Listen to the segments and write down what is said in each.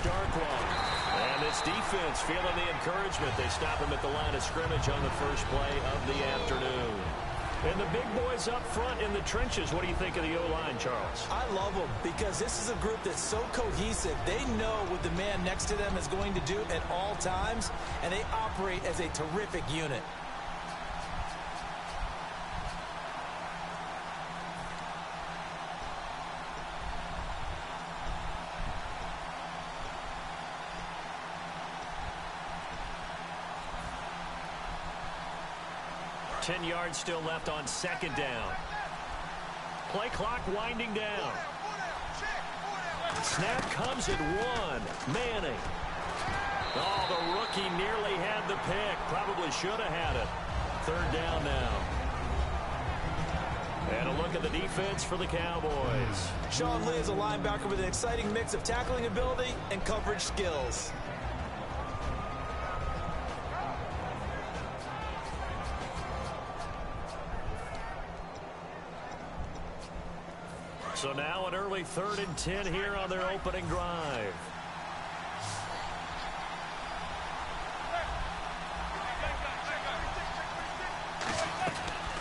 stark one. And this defense feeling the encouragement. They stop him at the line of scrimmage on the first play of the afternoon. And the big boys up front in the trenches. What do you think of the O-line, Charles? I love them because this is a group that's so cohesive. They know what the man next to them is going to do at all times, and they operate as a terrific unit. Ten yards still left on second down. Play clock winding down. Snap comes at one. Manning. Oh, the rookie nearly had the pick. Probably should have had it. Third down now. And a look at the defense for the Cowboys. Sean Lee is a linebacker with an exciting mix of tackling ability and coverage skills. So now an early 3rd and 10 here on their opening drive.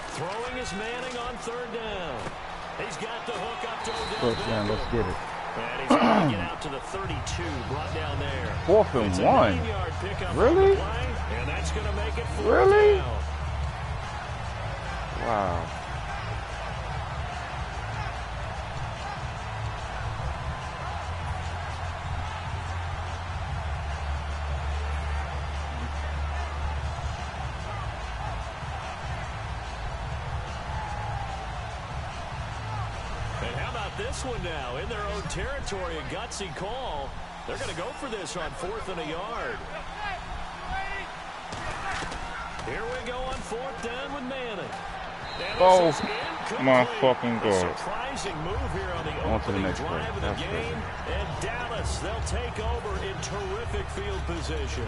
Throwing is Manning on 3rd down. He's got the hook up to Odell. First down, let's get it. And he's going to get out to the 32, brought down there. 4th and 1. Really? And that's going to make it 4th really? down. Wow. This one now in their own territory, a gutsy call. They're going to go for this on 4th and a yard. Here we go on 4th down with Manning. Oh my fucking God. Surprising move here on the opening drive of the game. And Dallas, they'll take over in terrific field position.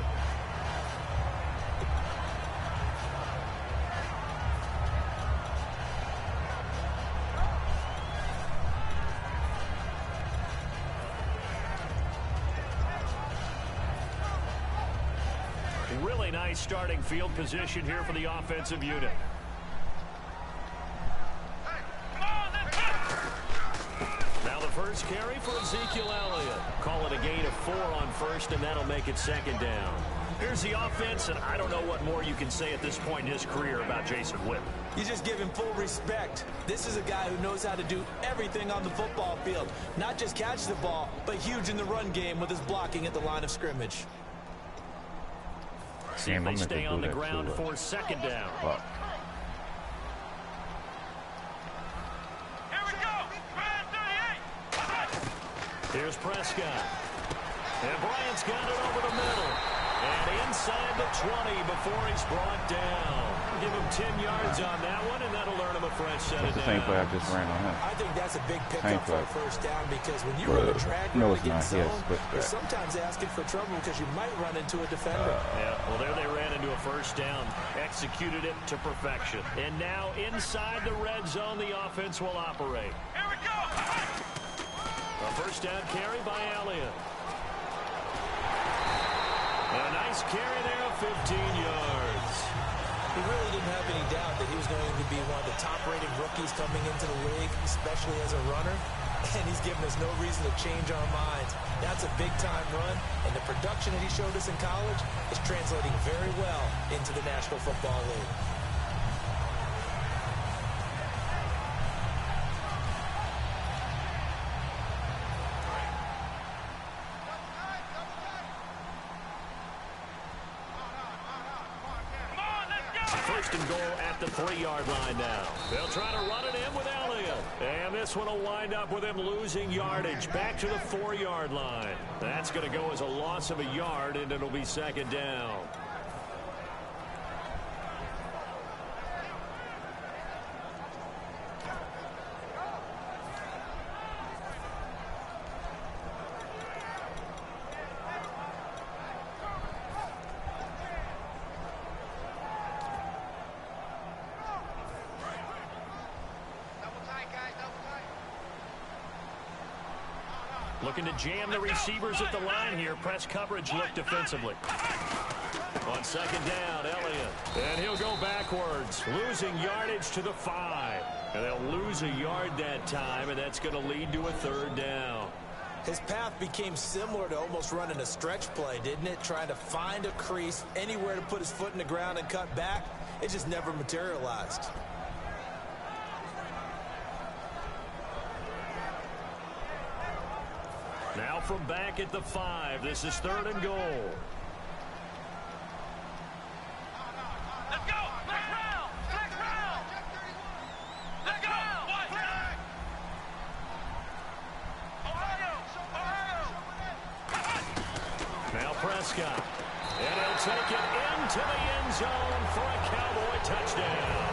Really nice starting field position here for the offensive unit. Now the first carry for Ezekiel Elliott. Call it a gain of 4 on 1st, and that'll make it 2nd down. Here's the offense, and I don't know what more you can say at this point in his career about Jason Witten. You just give him full respect. This is a guy who knows how to do everything on the football field. Not just catch the ball, but huge in the run game with his blocking at the line of scrimmage. See if they stay on the ground for 2nd down. Fuck. Here we go. Here's Prescott. And Bryant's got it over the middle. And inside the 20 before he's brought down. Give him 10 yards on that one, and that'll earn him a fresh set of downs. That's the same play I just ran on him. I think that's a big pickup for a first down because when you run a drag no, run it's not against his, zone, but you're sometimes asking for trouble because you might run into a defender. Yeah, well, there they ran into a first down. Executed it to perfection. And now inside the red zone, the offense will operate. Here we go. A first down carry by Elliott. A nice carry there of 15 yards. He really didn't have any doubt that he was going to be one of the top-rated rookies coming into the league, especially as a runner. And he's given us no reason to change our minds. That's a big-time run, and the production that he showed us in college is translating very well into the National Football League. First and goal at the 3-yard line now. They'll try to run it in with Elliott. And this one will wind up with him losing yardage back to the 4-yard line. That's going to go as a loss of a yard, and it'll be 2nd down. Looking to jam the receivers at the line here. Press coverage look defensively. On second down, Elliott. And he'll go backwards, losing yardage to the 5. And they'll lose a yard that time, and that's going to lead to a third down. His path became similar to almost running a stretch play, didn't it? Trying to find a crease, anywhere to put his foot in the ground and cut back. It just never materialized. Now from back at the 5, this is 3rd and goal. Let's go! Next round! Next round! Let's go! Ohio! Now Prescott. And he'll take it into the end zone for a Cowboy touchdown.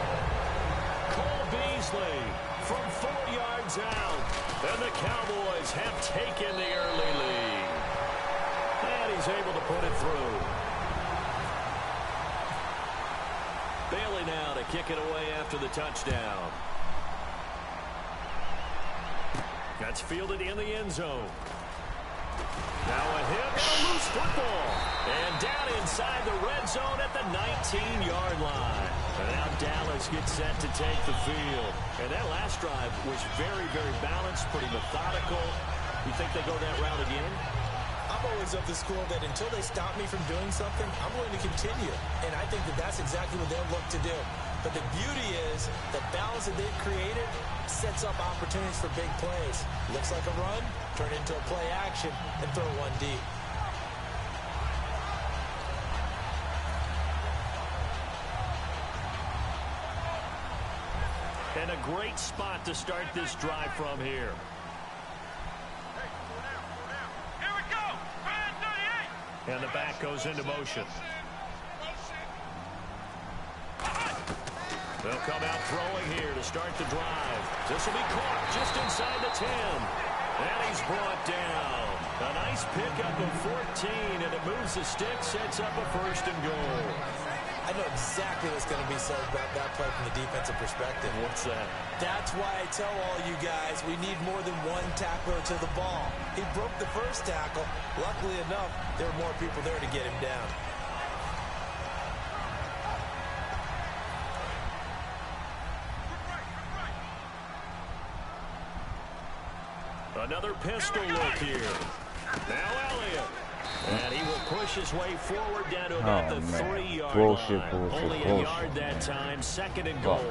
Cole Beasley from 4 yards out. And the Cowboys have taken the early lead. And he's able to put it through. Bailey now to kick it away after the touchdown. That's fielded in the end zone. Now a hit and a loose football. And down inside the red zone at the 19-yard line. And now Dallas gets set to take the field. And that last drive was very, very balanced, pretty methodical. You think they go that route again? I'm always of the school that until they stop me from doing something, I'm going to continue. And I think that that's exactly what they'll look to do. But the beauty is the balance that they've created sets up opportunities for big plays. Looks like a run, turn it into a play action, and throw one deep. And a great spot to start this drive from here. Here we go! Brand 38! And the back goes into motion. They'll come out throwing here to start the drive. This will be caught just inside the 10. And he's brought down. A nice pickup of 14, and it moves the stick, sets up a 1st and goal. I know exactly what's going to be said about that play from the defensive perspective. What's that? That's why I tell all you guys we need more than one tackler to the ball. He broke the first tackle. Luckily enough, there were more people there to get him down. Another pistol look here. Now Elliott. And he will push his way forward down to about the 3-yard line. Only a yard that time, 2nd and goal.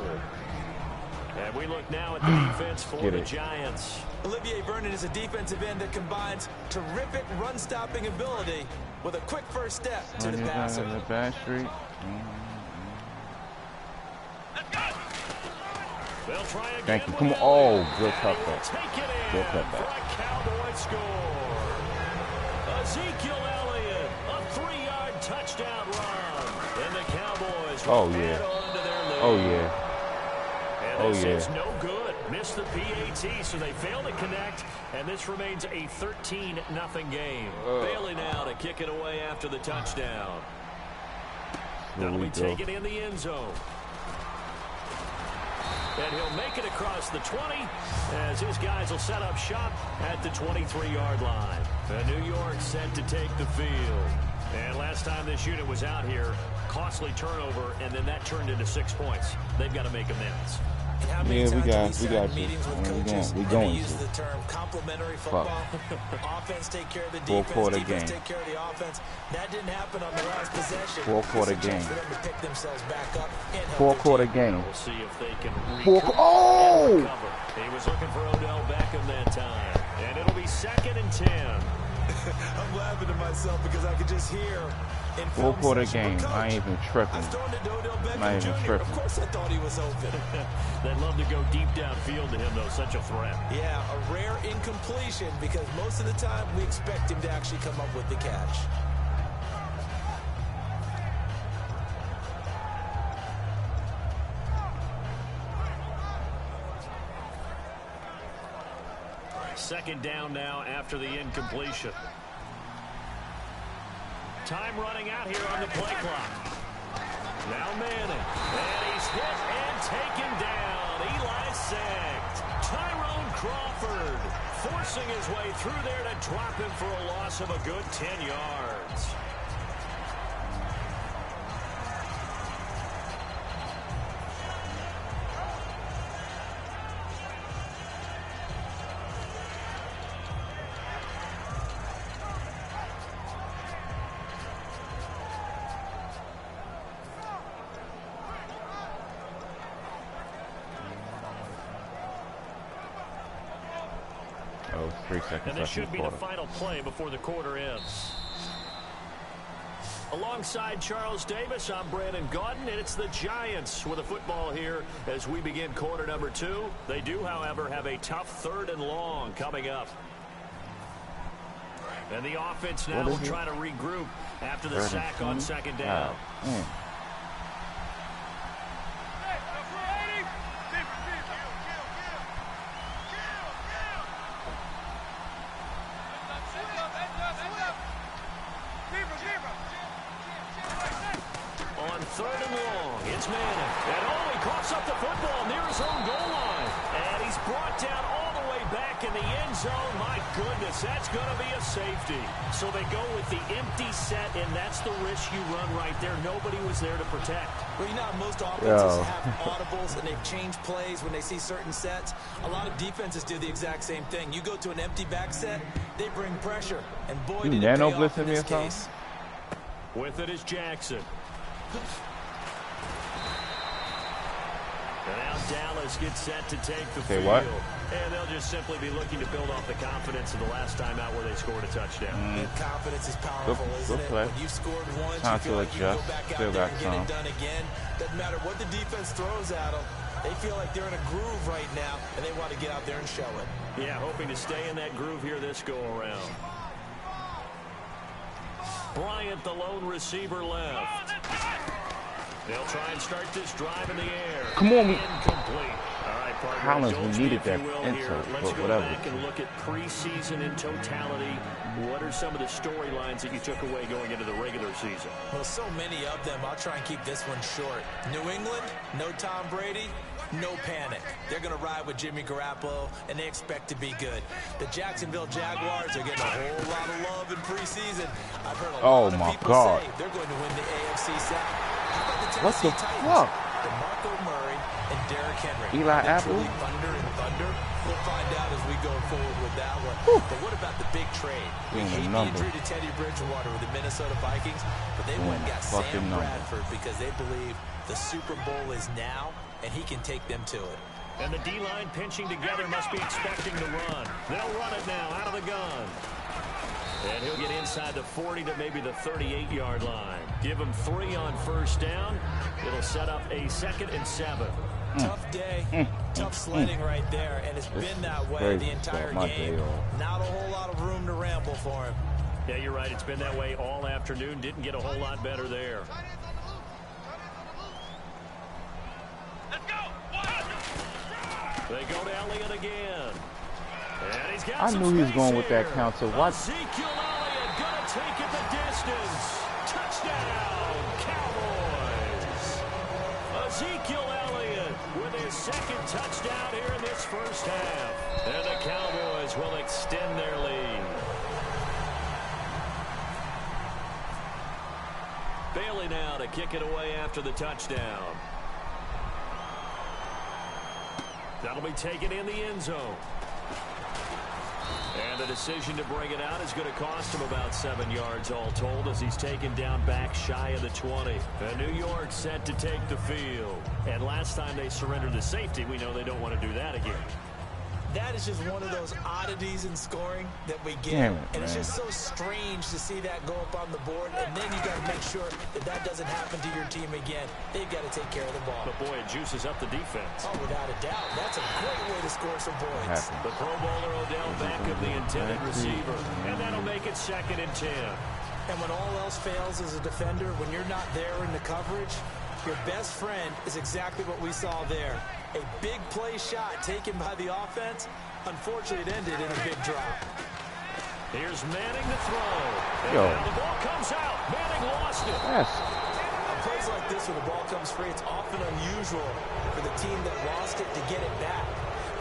And we look now at the defense for the Giants. Olivier Vernon is a defensive end that combines terrific run-stopping ability with a quick first step to the passer. They'll try again. Thank you. Come on. Oh, good cutback. Take it in Good for cutback. a Cowboy score. Ezekiel Elliott, a 3-yard touchdown run. And the Cowboys Oh, will yeah. add on to their lead. Oh, yeah. And this is no good. Missed the PAT, so they fail to connect. And this remains a 13-0 game. Bailey now to kick it away after the touchdown. That'll be taken in the end zone. And he'll make it across the 20 as his guys will set up shop at the 23-yard line. And New York set to take the field. And last time this unit was out here, costly turnover, and then that turned into 6 points. They've got to make amends. Yeah, we got you. Meetings with coaches, we going use the term complementary football. Offense take care of the defense, defense take care of the offense. That didn't happen on the last possession. 4-quarter game. For them to pick themselves back up and 4-quarter game. We'll see if they can recover. Oh! He was looking for Odell Beckham that time. And it'll be 2nd and 10. I'm laughing to myself because I could just hear in 4-quarter game. I ain't even tripping. Not even tripping. Of course I thought he was open. They'd love to go deep downfield to him, though. Such a threat. Yeah, a rare incompletion because most of the time we expect him to actually come up with the catch. Second down now after the incompletion. Time running out here on the play clock. Now Manning. And he's hit and taken down. Eli sacked. Tyrone Crawford forcing his way through there to drop him for a loss of a good 10 yards. Oh, 3 seconds And this left in should the be the quarter. final play before the quarter ends. Alongside Charles Davis, I'm Brandon Gaudin, and it's the Giants with a football here as we begin quarter number 2. They do, however, have a tough 3rd and long coming up. And the offense now will try to regroup after the sack on 2nd down. On 3rd and long, it's Manning. And he coughs up the football near his own goal line. And he's brought down all the way back in the end zone. My goodness, that's going to be a safety. So they go with the empty set, and that's the risk you run right there. Nobody was there to protect. Well, you know how most offenses have audibles and they've changed plays when they see certain sets. A lot of defenses do the exact same thing. You go to an empty back set, they bring pressure. And boy, did it pay off in this case. With it is Jackson. And now Dallas gets set to take the field. What? And they'll just simply be looking to build off the confidence of the last time out where they scored a touchdown. And confidence is powerful, isn't it? Play. When you've scored once, Time you feel like you can go adjust. back Still out there got and get some. it done again. Doesn't matter what the defense throws at them. They feel like they're in a groove right now, and they want to get out there and show it. Yeah, hoping to stay in that groove here this go-around. Bryant, the lone receiver, left. They'll try and start this drive in the air. Come on. Incomplete. All right, partner, Collins, indulge we me needed if you that will insert, here. Let's but go whatever. back and look at preseason in totality. What are some of the storylines that you took away going into the regular season? Well, so many of them. I'll try and keep this one short. New England, no Tom Brady, no panic. They're going to ride with Jimmy Garoppolo, and they expect to be good. The Jacksonville Jaguars are getting a whole lot of love in preseason. I've heard a lot of people say they're going to win the AFC South. How about the Tennessee Titans? DeMarco Murray and Derrick Henry. Eli Apple? Thunder and thunder. We'll find out as we go forward with that one. But what about the big trade? We hate the injury to Teddy Bridgewater with the Minnesota Vikings, but they went and got Sam Bradford because they believe the Super Bowl is now, and he can take them to it. And the D-line pinching together must be expecting to run. They'll run it now out of the gun. And he'll get inside the 40 to maybe the 38-yard line. Give him 3 on 1st down. It'll set up a 2nd and 7. Tough day, tough sledding right there, and it's been that way the entire game. Not a whole lot of room to ramble for him. Yeah, you're right. It's been that way all afternoon. Didn't get a whole lot better there. Let's go. They go to Elliott again. And he's got I some knew he was space going with that here. count, so what? Ezekiel Elliott gonna take it the distance. Touchdown, Cowboys. Ezekiel Elliott with his 2nd touchdown here in this first half. And the Cowboys will extend their lead. Bailey now to kick it away after the touchdown. That'll be taken in the end zone. And the decision to bring it out is going to cost him about 7 yards all told as he's taken down back shy of the 20. And New York set to take the field. And last time they surrendered the safety, we know they don't want to do that again. That is just one of those oddities in scoring that we get. Damn it, and it's man. just so strange to see that go up on the board, and then you got to make sure that that doesn't happen to your team again. They've got to take care of the ball. But boy, it juices up the defense. Oh, without a doubt. That's a great way to score some points. The Pro Bowler Odell back of the intended receiver. And that'll make it 2nd and 10. And when all else fails as a defender, when you're not there in the coverage, your best friend is exactly what we saw there. A big play shot taken by the offense. Unfortunately, it ended in a big drop. Here's Manning to throw. And Yo. now the ball comes out. Manning lost it. Yes. On plays like this where the ball comes free, it's often unusual for the team that lost it to get it back.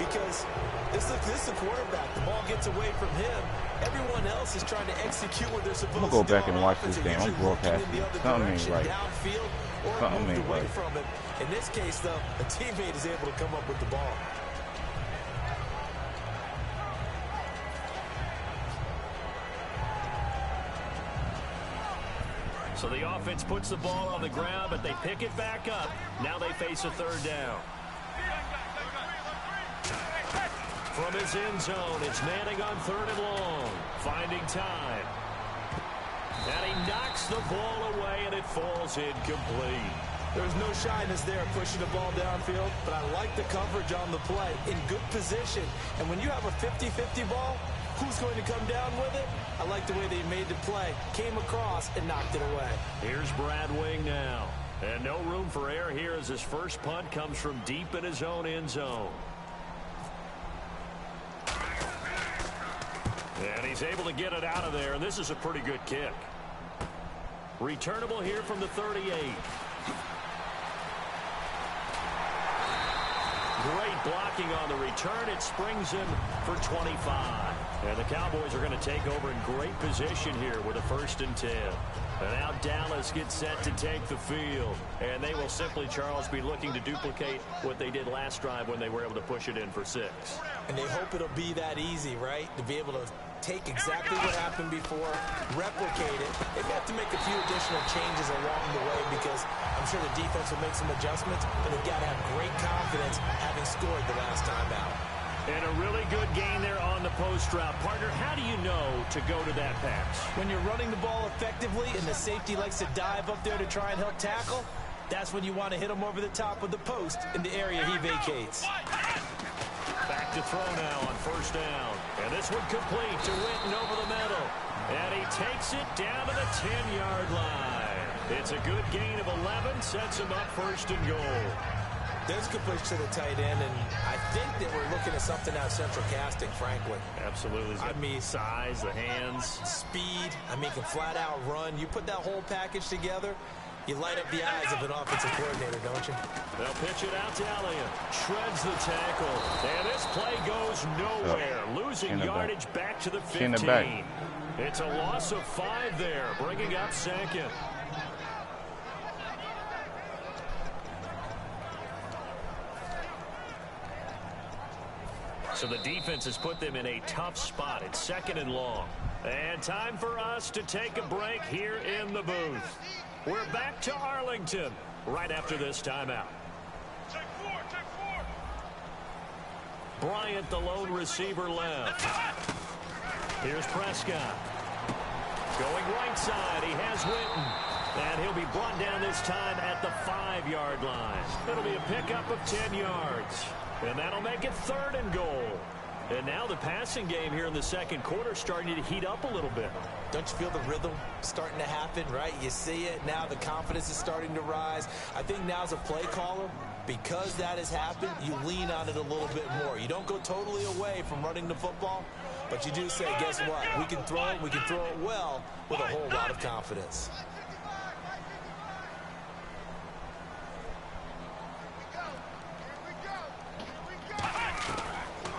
because this is the quarterback. The ball gets away from him. Everyone else is trying to execute what they're supposed to do. I'm gonna go back and watch this game. I'm broadcasting. Something ain't right. Downfield or Something moved ain't away right. from him. In this case, though, a teammate is able to come up with the ball. So the offense puts the ball on the ground, but they pick it back up. Now they face a third down. From his end zone, it's Manning on 3rd and long. Finding time. And he knocks the ball away, and it falls incomplete. There's no shyness there pushing the ball downfield, but I like the coverage on the play. In good position. And when you have a 50-50 ball, who's going to come down with it? I like the way they made the play. Came across and knocked it away. Here's Brad Wing now. And no room for error here as his first punt comes from deep in his own end zone. And he's able to get it out of there, and this is a pretty good kick. Returnable here from the 38. Great blocking on the return. It springs him for 25. And the Cowboys are going to take over in great position here with a 1st and 10. And now Dallas gets set to take the field. And they will simply, Charles, be looking to duplicate what they did last drive when they were able to push it in for 6. And they hope it'll be that easy, right? To be able to take exactly what happened before, replicate it. They have to make a few additional changes along the way because I'm sure the defense will make some adjustments, but they've got to have great confidence having scored the last time out. And a really good gain there on the post route. Partner, how do you know to go to that pass? When you're running the ball effectively and the safety likes to dive up there to try and help tackle, that's when you want to hit him over the top of the post in the area he vacates. Back to throw now on 1st down. And this one complete to Witten over the middle. And he takes it down to the 10-yard line. It's a good gain of 11, sets him up 1st and goal. There's a good push to the tight end, and I think that we're looking at something out central casting, frankly. Absolutely. I mean, size, the hands. Speed. I mean, can flat out run. You put that whole package together, you light up the eyes of an offensive coordinator, don't you? They'll pitch it out to Elliott. Shreds the tackle. And this play goes nowhere. Losing yardage back to the 15. It's a loss of 5 there, bringing up 2nd. So the defense has put them in a tough spot. It's 2nd and long. And time for us to take a break here in the booth. We're back to Arlington right after this timeout. Check 4, check 4. Bryant, the lone receiver, left. Here's Prescott. Going right side, he has Witten. And he'll be brought down this time at the 5-yard line. It'll be a pickup of 10 yards. And that'll make it 3rd and goal. And now the passing game here in the 2nd quarter starting to heat up a little bit. Don't you feel the rhythm starting to happen, right? You see it. Now the confidence is starting to rise. I think now as a play caller, because that has happened, you lean on it a little bit more. You don't go totally away from running the football, but you do say, guess what? We can throw it well with a whole lot of confidence.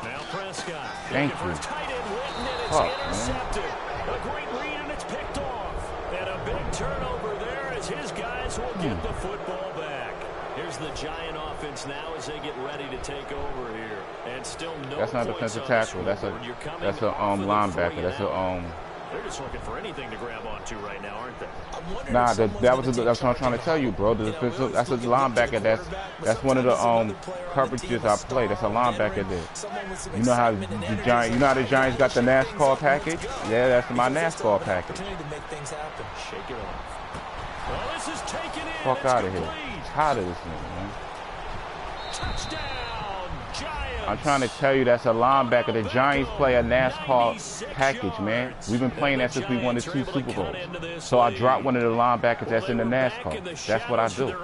Now Prescott. Thank you. Tight end Witten, and it's intercepted. A great read, and it's picked off. And a big turnover there as his guys will get the football back. Here's the Giant offense now as they get ready to take over here. And still no That's not a defensive tackle. That's a linebacker. That's a They're just looking for anything to grab onto right now, aren't they? Nah, that's what I'm trying to tell you, bro. That's a linebacker. That's one of the coverages I play. That's a linebacker there. You know how the Giants got the NASCAR package? Yeah, that's my NASCAR package. Shake it off. Well, this is taken in. Fuck out of here. Tired of this nigga, man. Touchdown, Giants. I'm trying to tell you that's a linebacker. The Giants play a NASCAR package, man. We've been playing that since we won the 2 Super Bowls. So I dropped one of the linebackers that's in the NASCAR. That's what I do.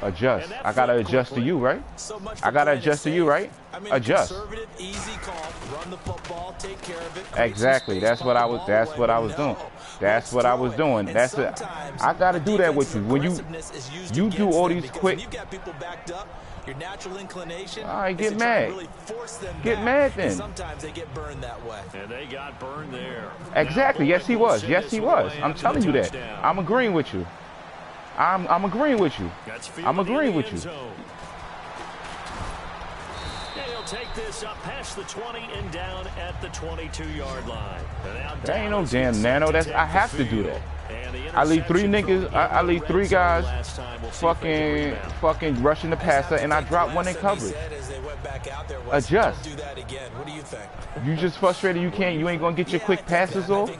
Adjust. I got to adjust to you, right? I got to adjust to you, right? Adjust. Exactly. That's what I was doing. That's what I was doing. That's it. I got to do that with you. When you do all these quick. Your natural inclination All right, is get to try mad. to really force them Get back. mad then. Sometimes they get burned that way. And they got burned there. Exactly. Yes, he Now, was. Yes, he was. I'm telling you that. touchdown. I'm agreeing with you. I'm agreeing with you. That's I'm fielded agreeing in the with end you. zone. And he'll take this up past the 20 and down at the 22-yard line. That ain't no damn nano. That's I have to do that. I leave three niggas. I leave three guys fucking rushing the passer, and I drop one in coverage. Adjust. Do that again. What do you think? You just frustrated. You ain't gonna get your quick passes off.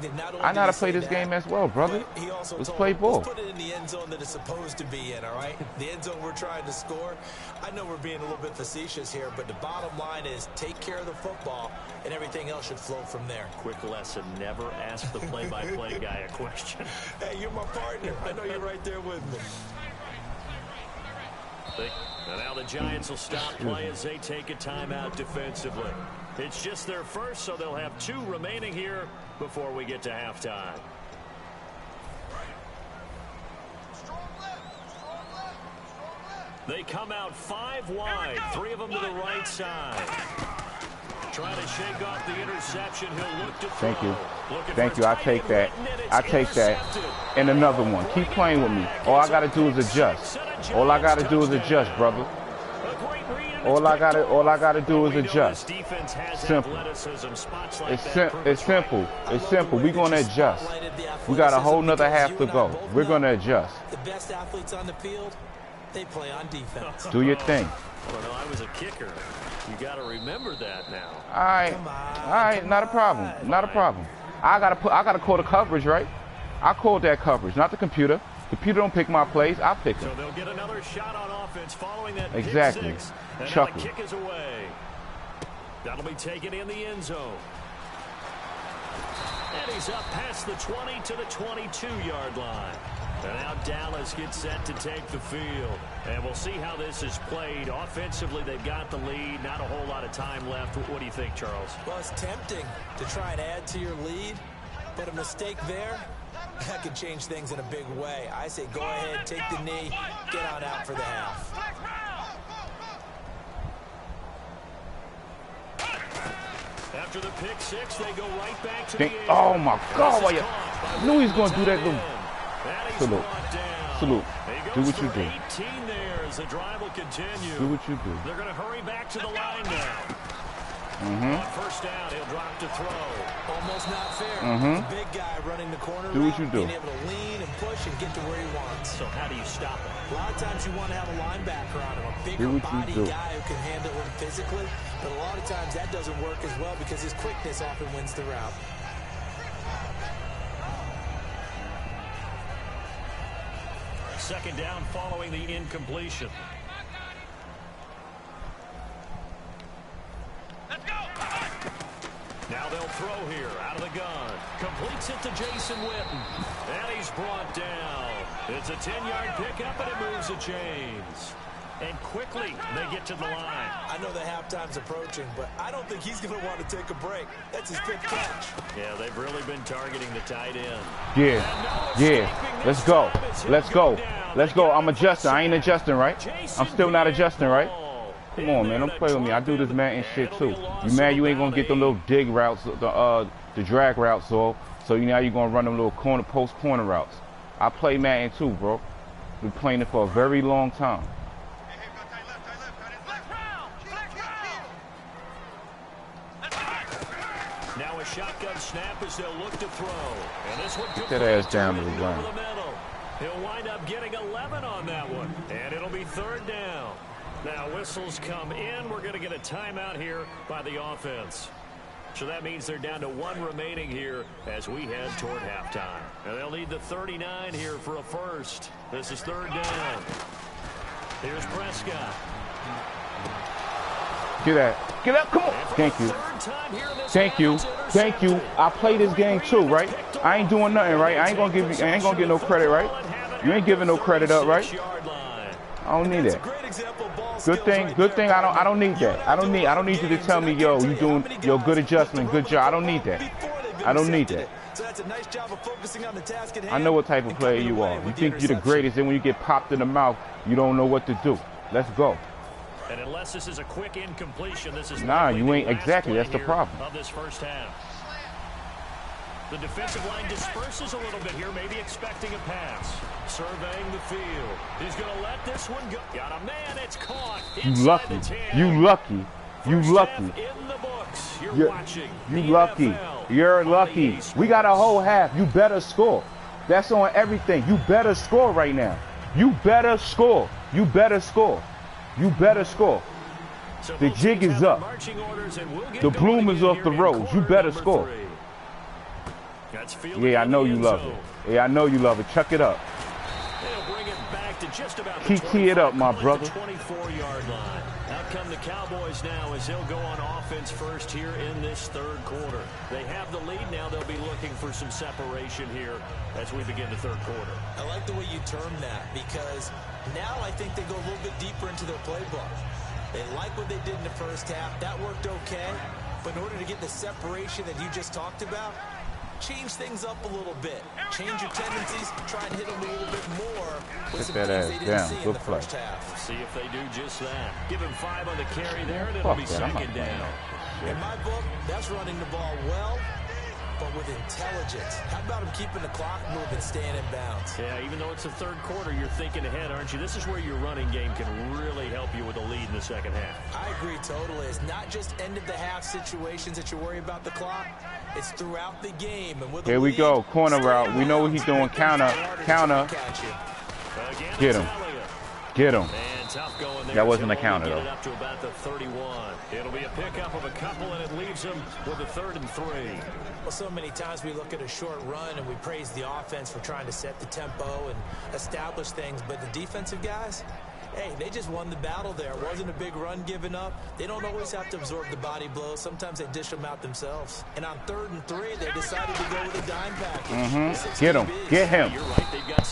I know how to play this game as well, brother. Let's play ball. Let's put it in the end zone that it's supposed to be in. All right, the end zone we're trying to score. I know we're being a little bit facetious here, but the bottom line is take care of the football, and everything else should flow from there. Quick lesson: never ask the play-by-play guy a question. Hey, you're my partner. I know you're right there with me. And now the Giants will stop play as they take a timeout defensively. It's just their first, so they'll have 2 remaining here before we get to halftime. They come out 5 wide, 3 of them to the right side. Trying to shake off the interception. He'll look to throw. Thank you. Thank you. I take that. I take that. And another one. Keep playing with me. All I gotta do is adjust. All I gotta do is adjust, brother. All I gotta do is adjust. Simple. It's simple. It's simple. We're gonna adjust. We got a whole nother half to go. We're gonna adjust. The best athletes on the field, they play on defense. Do your thing. Well, no, I was a kicker. You got to remember that now. All right, not a problem, not a problem. I gotta call the coverage, right? I called that coverage, not the computer. Computer don't pick my plays, I pick them. So they'll get another shot on offense following that Exactly. pick 6. And Chuckle. now the kick is away. That'll be taken in the end zone. And he's up past the 20 to the 22-yard line. And now Dallas gets set to take the field. And we'll see how this is played. Offensively, they've got the lead. Not a whole lot of time left. What do you think, Charles? Well, it's tempting to try and add to your lead, but a mistake there, that could change things in a big way. I say go ahead, take the knee, get on out for the half. After the pick 6, they go right back to the air. Oh my God! Why I knew he was gonna do that. Salute. Salute. Do what you do. 18 there as the drive will continue. Do what you do. They're going to hurry back to the line now. On first down, he'll drop to throw. Almost not fair. The big guy running the corner. Do what you do. Being able to lean and push and get to where he wants. So how do you stop it? A lot of times you want to have a linebacker on him, a Do bigger what you body do. guy who can handle him physically. But a lot of times that doesn't work as well because his quickness often wins the route. Second down following the incompletion. Let's go. Now they'll throw here out of the gun. Completes it to Jason Witten. And he's brought down. It's a 10-yard pickup, and it moves the chains. And quickly, they get to the line. I know the halftime's approaching, but I don't think he's going to want to take a break. That's his 5th catch. Yeah, they've really been targeting the tight end. Yeah. Let's go. Let's go. Let's go. I'm adjusting. I ain't adjusting, right? I'm still not adjusting, right? Come on, man. Don't play with me. I do this Madden shit too. You mad you ain't gonna get them little dig routes, the drag routes off. So now you're gonna run them little post corner routes. I play Madden too, bro. Been playing it for a very long time. Now a shotgun snap as they'll look to throw. And this one Get that ass down to the ground. over the middle. He'll wind up getting 11 on that one. And it'll be 3rd down. Now whistles come in. We're going to get a timeout here by the offense. So that means they're down to 1 remaining here as we head toward halftime. And they'll need the 39 here for a first. This is 3rd down. Here's Prescott. Get that. Get up. Come on. Thank you. Thank you. Thank you. I play this game too, right? I ain't doing nothing, right? I ain't gonna get no credit, right? You ain't giving no credit up, right? I don't need that. Good thing. I don't need that. I don't need you to tell me, yo, you doing your good adjustment, good job. I don't need that. I don't need that. I know what type of player you are. You think you're the greatest, and when you get popped in the mouth, you don't know what to do. Let's go. And unless this is a quick incompletion, this is nah, you ain't exactly. That's the problem. Of this first half. The defensive line disperses a little bit here, maybe expecting a pass. Surveying the field. He's going to let this one go. Got a man. It's caught. You lucky. You lucky. You lucky. In the books. You're watching. You lucky. You're lucky. We got a whole half. You better score. That's on everything. You better score right now. You better score. You better score. You better score. The jig is up. The bloom is off the rose. You better score. Yeah, I know you love it. Yeah, I know you love it. Chuck it up. Key it up, my brother. 24-yard line. Out come the Cowboys now as they'll go on offense first here in this third quarter. They have the lead now. They'll be looking for some separation here as we begin the third quarter. I like the way you term that because now I think they go a little bit deeper into their playbook. They like what they did in the first half. That worked okay. But in order to get the separation that you just talked about, change things up a little bit. Change your tendencies. Try and hit them a little bit more with some things they didn't see in the first half. See if they do just that. Give him 5 on the carry there, and it'll be second down. In my book, that's running the ball well, but with intelligence. How about him keeping the clock moving, staying in bounds? Yeah, even though it's the third quarter, you're thinking ahead, aren't you? This is where your running game can really help you with a lead in the second half. I agree totally. It's not just end-of-the-half situations that you worry about the clock. It's throughout the game. And with here we go. Corner route. We know what he's doing. Counter. Counter. Get him. Get him. That wasn't a counter, though. Up to about the 31. It'll be a pickup of a couple, and it leaves him with a 3rd and 3. Well, so many times we look at a short run and we praise the offense for trying to set the tempo and establish things, but the defensive guys, hey, they just won the battle there. It wasn't a big run given up. They don't always have to absorb the body blows. Sometimes they dish them out themselves. And on 3rd and 3, they decided to go with a dime package. Get him. Get him.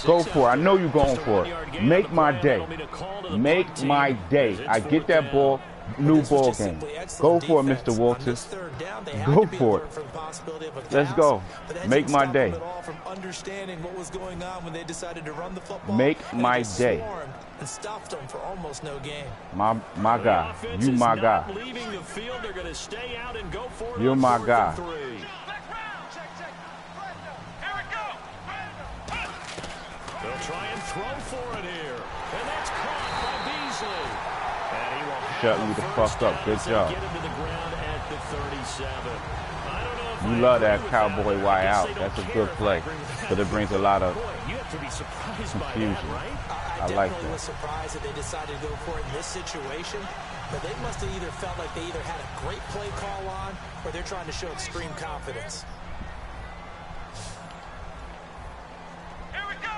Go for it. I know you're going for it. Make my day. Make my day. I get that ball. New ball game. Go for it, Mr. Walters. Go for it. Let's go. Make my day. Make my day. And stopped them for almost no gain. My guy. You my guy. You're my guy. They'll try and throw for it here. And that's caught by Beasley. And he will shut you the fuck up. Good job. Get him to the ground at the 37. You love that cowboy wide out. That's a good play. But it brings a lot of confusion. I like that. I was surprised that they decided to go for it in this situation, but they must have either felt like they either had a great play call on or they're trying to show extreme confidence. Here we go.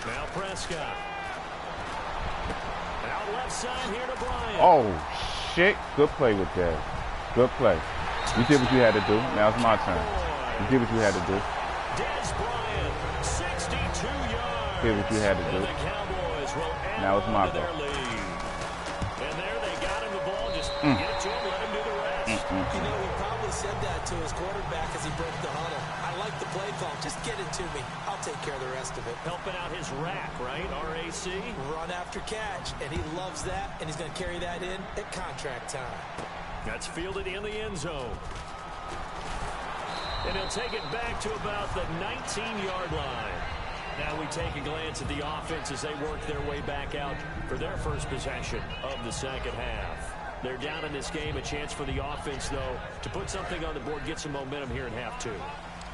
Now Prescott. Out left side here to Bryant. Oh, shit. Good play with that. Good play. You did what you had to do. Now it's my turn. You did what you had to do. Des Bryant, 62 yards. Did what you had to do. Now it's my go. And there they got him the ball. Just get it to him, let him do the rest. You know, he probably said that to his quarterback as he broke the huddle. I like the play call. Just get it to me. I'll take care of the rest of it. Helping out his rack, right? RAC. Run after catch. And he loves that. And he's going to carry that in at contract time. That's fielded in the end zone. And he'll take it back to about the 19-yard line. Now we take a glance at the offense as they work their way back out for their first possession of the second half. They're down in this game. A chance for the offense, though, to put something on the board, get some momentum here in half 2.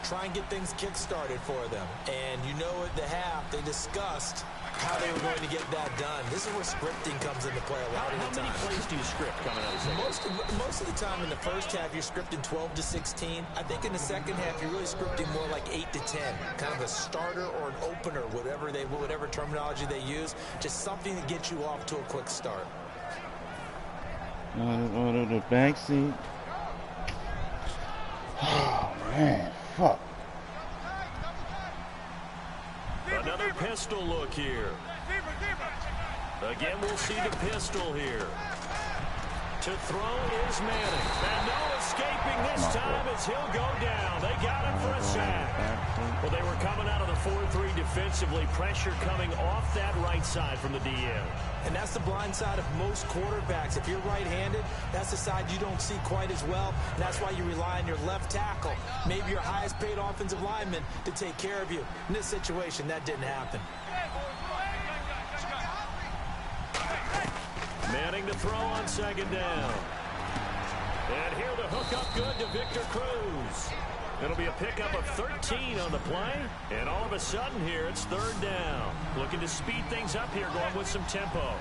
Try and get things kick-started for them. And you know at the half, they discussed how they were going to get that done. This is where scripting comes into play a lot of the time. How many plays do you script coming out of the second? Most of the time in the first half, you're scripting 12 to 16. I think in the second half, you're really scripting more like 8 to 10. Kind of a starter or an opener, whatever terminology they use. Just something to get you off to a quick start. The backseat. Oh, man. Fuck. Another pistol look here. Again, we'll see the pistol here. To throw is Manning. And no escaping this time as he'll go down. They got him for a sack. Well, they were coming out of the 4-3 defensively. Pressure coming off that right side from the DN. And that's the blind side of most quarterbacks. If you're right-handed, that's the side you don't see quite as well. And that's why you rely on your left tackle, maybe your highest-paid offensive lineman, to take care of you. In this situation, that didn't happen. Manning to throw on second down. And here the hook up good to Victor Cruz. It'll be a pickup of 13 on the play. And all of a sudden here, it's third down. Looking to speed things up here, going with some tempo.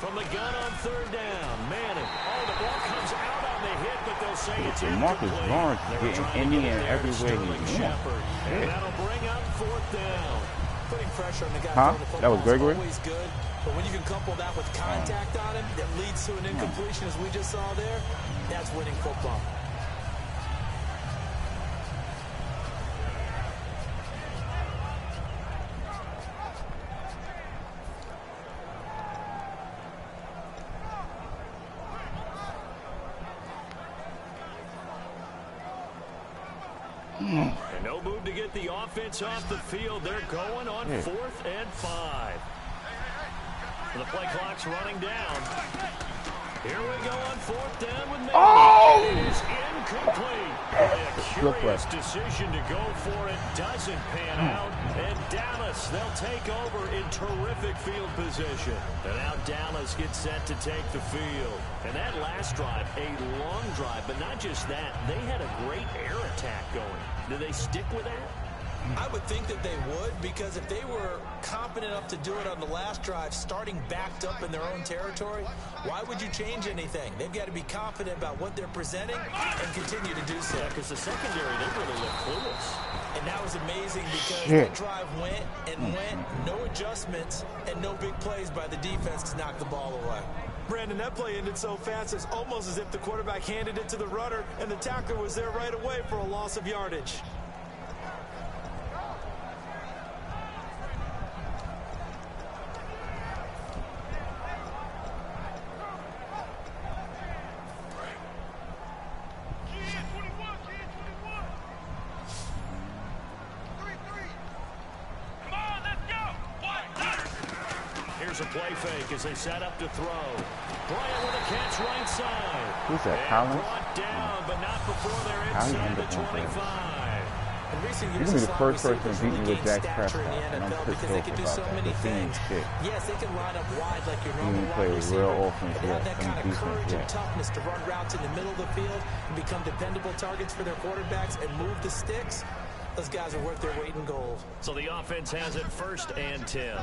From the gun on third down, Manning. Oh, the ball comes out on the hit, but they'll say it's incomplete. Marcus Lawrence is getting any and everywhere he wants. And that'll bring up fourth down. Putting pressure on the guy Huh? throwing the football That was Gregory? is always good, but when you can couple that with contact on him that leads to an incompletion, as we just saw there, that's winning football. And no move to get the offense off the field. They're going on 4th and 5. The play clock's running down. Here we go on 4th down with Manning. Oh! It is incomplete. A curious decision to go for it. Doesn't pan out. And Dallas, they'll take over in terrific field position. And now Dallas gets set to take the field. And that last drive, a long drive, but not just that. They had a great air attack going. Do they stick with that? I would think that they would, because if they were competent enough to do it on the last drive, starting backed up in their own territory, why would you change anything? They've got to be confident about what they're presenting and continue to do so. Because the secondary, they really look clueless. And that was amazing because that drive went and went, no adjustments, and no big plays by the defense to knock the ball away. Brandon, that play ended so fast, it's almost as if the quarterback handed it to the runner, and the tackler was there right away for a loss of yardage. Here's a play fake as they set up to throw. Bryant with a catch right side. Who's that, and Collins? brought down, but not before they're inside the 25. In recent You're years, gonna be the first person receivers to beat me really with gained Dak stature Prescott, in the and I'm NFL pissed because they off can do about so that. many The same things. shit. Yes, they can line up wide like your normal play wide with real receiver, offense, but they have that some kind of defense, courage and yeah. toughness to run routes in the middle of the field and become dependable targets for their quarterbacks and move the sticks. Those guys are worth their weight in gold. So the offense has it 1st and 10.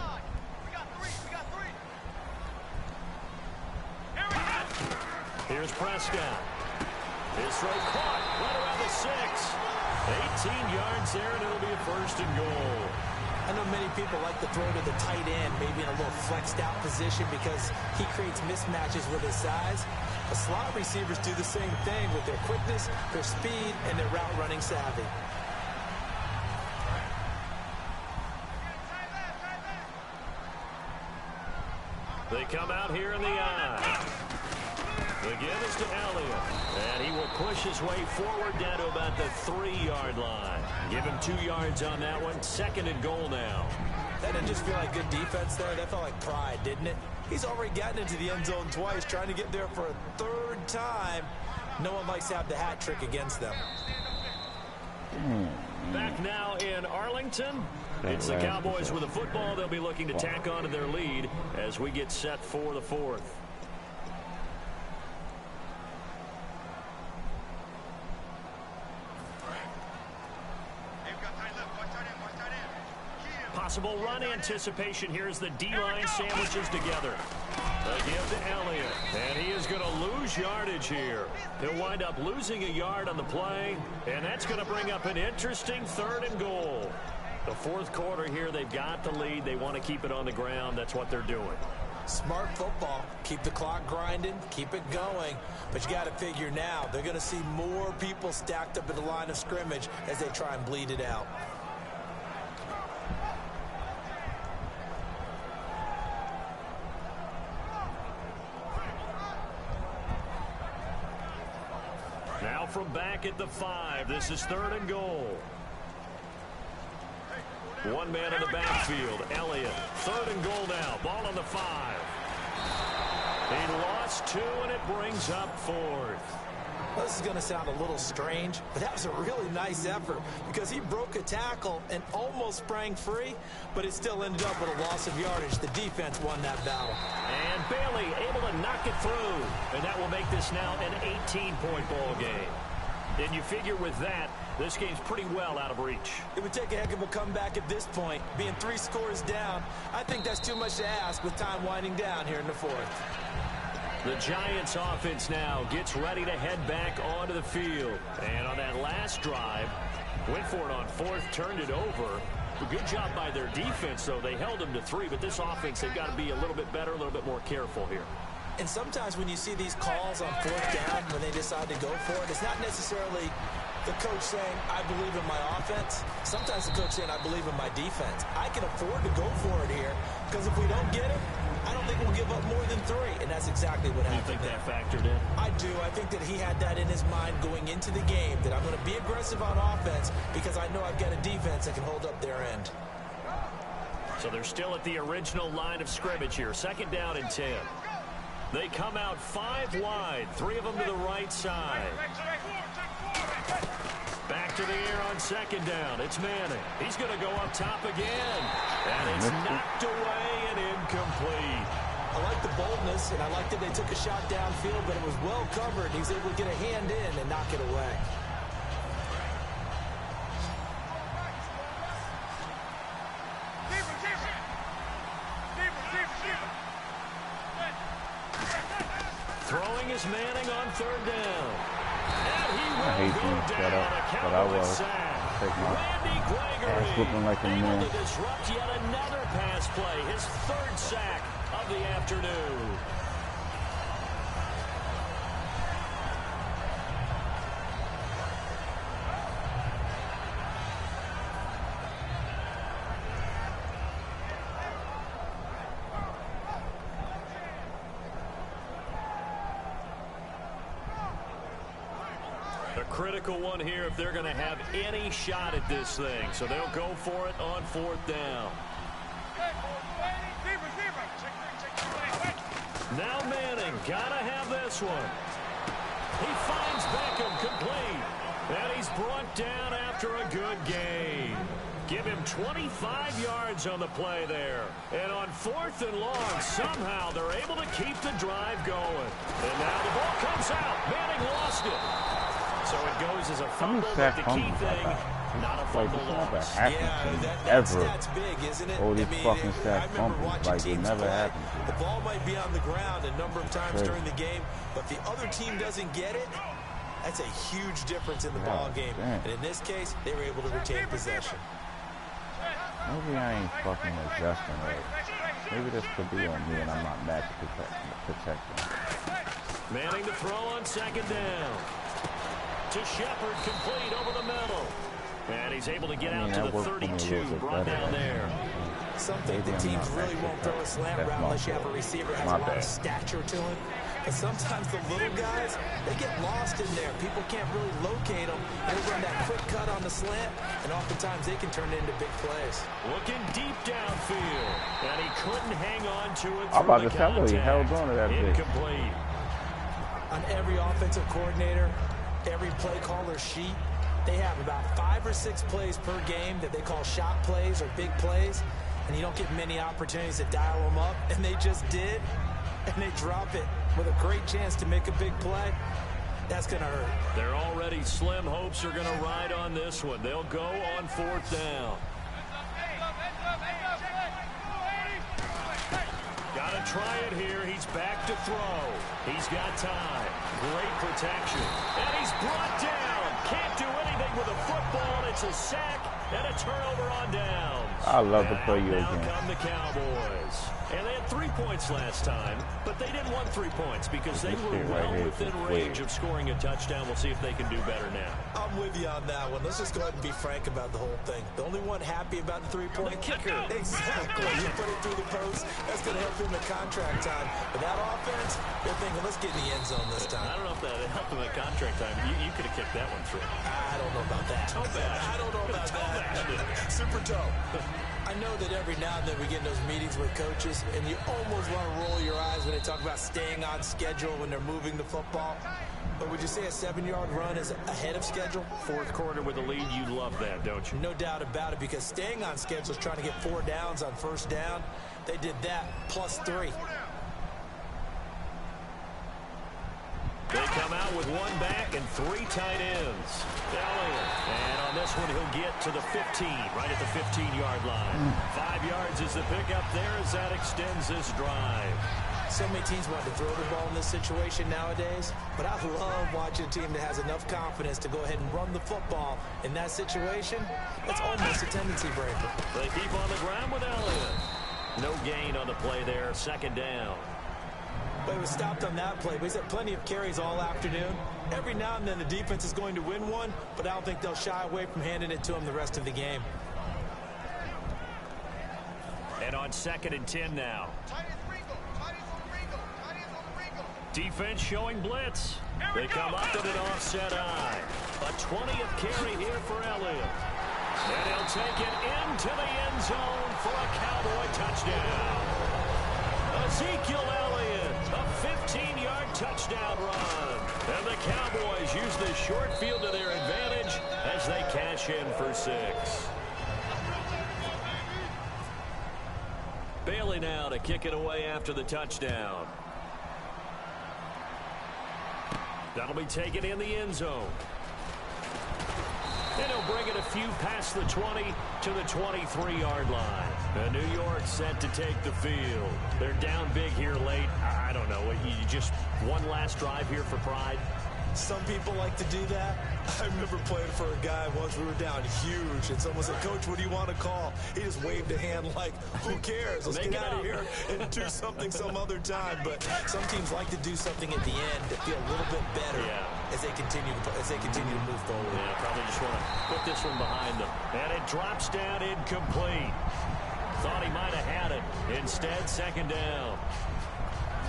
Here's Prescott. His throw caught right around the 6. 18 yards there, and it'll be a 1st and goal. I know many people like to throw to the tight end, maybe in a little flexed out position because he creates mismatches with his size. The slot receivers do the same thing with their quickness, their speed, and their route running savvy. They come out here in the eye. The give is to Elliott. And he will push his way forward down to about the 3-yard line. Give him 2 yards on that one. 2nd and goal now. That didn't just feel like good defense there. That felt like pride, didn't it? He's already gotten into the end zone twice, trying to get there for a 3rd time. No one likes to have the hat trick against them. Back now in Arlington. It's the Cowboys with the football. They'll be looking to tack on to their lead as we get set for the 4th. Possible run anticipation here as the D-line sandwiches together. A give to Elliott, and he is going to lose yardage here. He'll wind up losing a yard on the play, and that's going to bring up an interesting 3rd and goal. The 4th quarter here, they've got the lead. They want to keep it on the ground. That's what they're doing. Smart football. Keep the clock grinding, keep it going. But you got to figure now, they're going to see more people stacked up at the line of scrimmage as they try and bleed it out. Now from back at the 5, this is 3rd and goal. One man in the backfield, Elliott. 3rd and goal now. Ball on the 5. He lost 2, and it brings up 4th. Well, this is going to sound a little strange, but that was a really nice effort because he broke a tackle and almost sprang free, but it still ended up with a loss of yardage. The defense won that battle. And Bailey able to knock it through, and that will make this now an 18-point ball game. And you figure with that, this game's pretty well out of reach. It would take a heck of a comeback at this point. Being 3 scores down, I think that's too much to ask with time winding down here in the 4th. The Giants offense now gets ready to head back onto the field. And on that last drive, went for it on 4th, turned it over. A good job by their defense, though. They held them to 3, but this offense, they've got to be a little bit better, a little bit more careful here. And sometimes when you see these calls on 4th down, when they decide to go for it, it's not necessarily the coach saying, I believe in my offense. Sometimes the coach saying, I believe in my defense. I can afford to go for it here because if we don't get it, I don't think we'll give up more than 3, and that's exactly what happened. You think that factored in? I do. I think that he had that in his mind going into the game, that I'm going to be aggressive on offense because I know I've got a defense that can hold up their end. So they're still at the original line of scrimmage here. 2nd down and 10. They come out 5 wide, 3 of them to the right side. Back to the air on 2nd down. It's Manning. He's going to go up top again. And it's knocked away and incomplete. I like the boldness, and I like that they took a shot downfield, but it was well covered. He was able to get a hand in and knock it away. Throwing is Manning on 3rd down. And he I hate being shut up, but I will take my ass whooping like a man. Able to disrupt yet another pass play, his 3rd sack of the afternoon. A critical one here if they're going to have any shot at this thing. So they'll go for it on 4th down. Now Manning, gotta have this one. He finds Beckham complete. And he's brought down after a good gain. Give him 25 yards on the play there. And on 4th and long, somehow they're able to keep the drive going. And now the ball comes out. Manning lost it. So it goes as a fumble, but the key thing, not a fumble loss. That's big, isn't it? All these fucking sack fumbles, like it never happened. The ball might be on the ground a number of times during the game, but the other team doesn't get it. That's a huge difference in the ball game. And in this case, they were able to retain possession. Maybe I ain't fucking adjusting right. Maybe this could be on me and I'm not match protecting. Manning to throw on 2nd down. To Shepard, complete over the middle. And he's able to get out to the 32, brought down there. Some think the teams really won't throw a slant route unless you have a receiver that has a lot of stature to him. But sometimes the little guys, they get lost in there. People can't really locate them. They run that quick cut on the slant, and oftentimes they can turn it into big plays. Looking deep downfield, and he couldn't hang on to it. I'm about to tell you, he held on to that bit. Incomplete. On every offensive coordinator, every play caller sheet, they have about 5 or 6 plays per game that they call shot plays or big plays, and you don't get many opportunities to dial them up, and they just did, and they drop it with a great chance to make a big play. That's going to hurt. Their already slim hopes are going to ride on this one. They'll go on 4th down. Got to try it here. He's back to throw. He's got time. Great protection. And he's brought down. Can't do anything with a football. It's a sack and a turnover on downs. I love to play you now again. come the Cowboys. And they had 3 points last time, but they didn't want 3 points because they were well within range of scoring a touchdown. We'll see if they can do better now. I'm with you on that one. Let's just go ahead and be frank about the whole thing. The only one happy about the three-point kicker. Exactly. You put it through the post. That's going to help him at contract time. But that offense, they're thinking, let's get in the end zone this time. I don't know if that helped him at contract time. You could have kicked that one through. I don't know about that. I don't know about that. Super toe. I know that every now and then we get in those meetings with coaches, and you almost want to roll your eyes when they talk about staying on schedule when they're moving the football. But would you say a 7-yard run is ahead of schedule? Fourth quarter with a lead, you love that, don't you? No doubt about it, because staying on schedule is trying to get 4 downs on first down. They did that plus 3. They come out with 1 back and 3 tight ends. Elliott. And on this one, he'll get to the 15, right at the 15-yard line. 5 yards is the pickup there as that extends this drive. So many teams want to throw the ball in this situation nowadays, but I love watching a team that has enough confidence to go ahead and run the football. In that situation, that's almost a tendency breaker. They keep on the ground with Elliott. No gain on the play there, 2nd down. But he was stopped on that play, but he's had plenty of carries all afternoon. Every now and then the defense is going to win one, but I don't think they'll shy away from handing it to him the rest of the game. And on 2nd and 10 now. Defense showing blitz. They come up with an offset eye. A 20th carry here for Elliott. And he'll take it into the end zone for a Cowboy touchdown. Ezekiel Elliott, a 15-yard touchdown run. And the Cowboys use the short field to their advantage as they cash in for 6. Bailey now to kick it away after the touchdown. That'll be taken in the end zone. And he'll bring it a few past the 20 to the 23-yard line. And New York set to take the field. They're down big here late. I don't know. You just one last drive here for pride? Some people like to do that. I remember playing for a guy once. We were down huge, and someone said, "Coach, what do you want to call?" He just waved a hand like, "Who cares? Let's get out of here and do something some other time." But some teams like to do something at the end to feel a little bit better as they continue to move forward. Yeah, probably just want to put this one behind them. And it drops down incomplete. Thought he might have had it. Instead, 2nd down.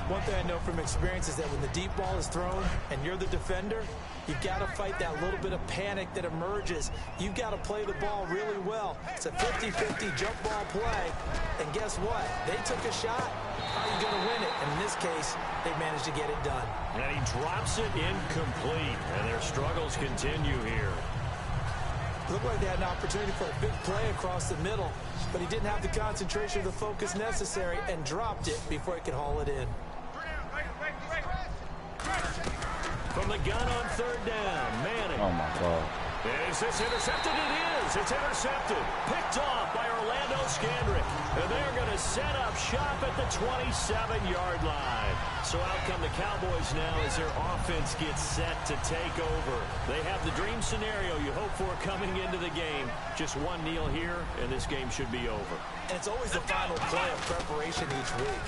One thing I know from experience is that when the deep ball is thrown and you're the defender, you've got to fight that little bit of panic that emerges. You've got to play the ball really well. It's a 50-50 jump ball play. And guess what? They took a shot. How are you going to win it? And in this case, they managed to get it done. And he drops it incomplete. And their struggles continue here. Looked like they had an opportunity for a big play across the middle, but he didn't have the concentration or the focus necessary and dropped it before he could haul it in. From the gun on 3rd down, Manning. Oh, my God. Is this intercepted? It is. It's intercepted. Picked off by Orlando Scandrick. And they're going to set up shop at the 27-yard line. So out come the Cowboys now as their offense gets set to take over. They have the dream scenario you hope for coming into the game. Just one kneel here, and this game should be over. And it's always the final play of preparation each week.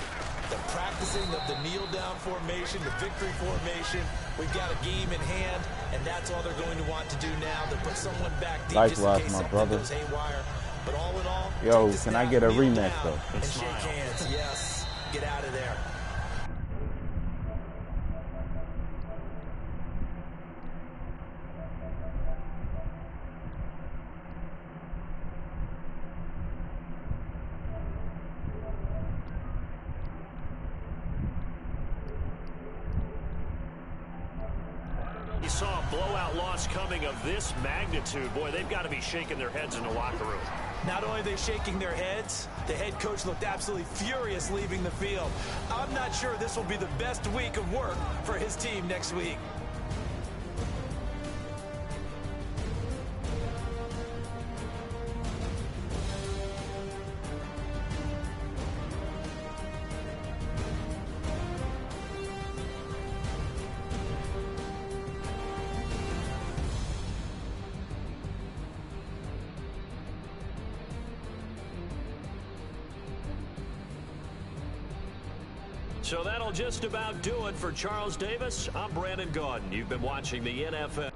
The practicing of the kneel-down formation, the victory formation. We've got a game in hand, and that's all they're going to want to do now. To put someone back deep just in case something goes haywire. But all in all, yo, can I get a rematch, though? And shake hands. Yes. Get out of there. You saw a blowout loss coming of this magnitude. Boy, they've got to be shaking their heads in the locker room. Not only are they shaking their heads, the head coach looked absolutely furious leaving the field. I'm not sure this will be the best week of work for his team next week. So that'll just about do it for Charles Davis. I'm Brandon Gaudin. You've been watching the NFL.